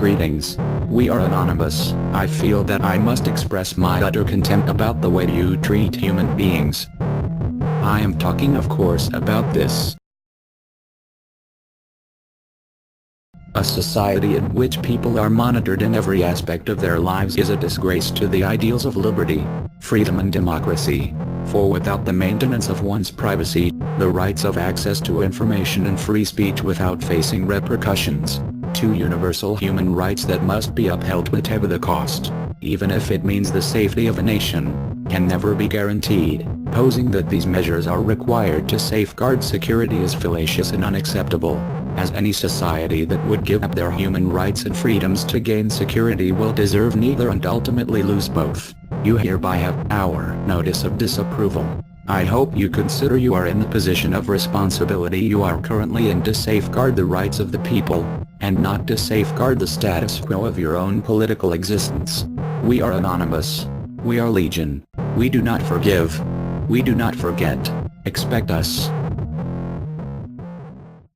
Greetings. We are anonymous. I feel that I must express my utter contempt about the way you treat human beings. I am talking, of course, about this. A society in which people are monitored in every aspect of their lives is a disgrace to the ideals of liberty, freedom and democracy. For without the maintenance of one's privacy, the rights of access to information and free speech without facing repercussions, two universal human rights that must be upheld whatever the cost, even if it means the safety of a nation, can never be guaranteed. Posing that these measures are required to safeguard security is fallacious and unacceptable, as any society that would give up their human rights and freedoms to gain security will deserve neither and ultimately lose both. You hereby have our notice of disapproval. I hope you consider you are in the position of responsibility you are currently in to safeguard the rights of the people, and not to safeguard the status quo of your own political existence. We are anonymous. We are legion. We do not forgive. We do not forget. Expect us.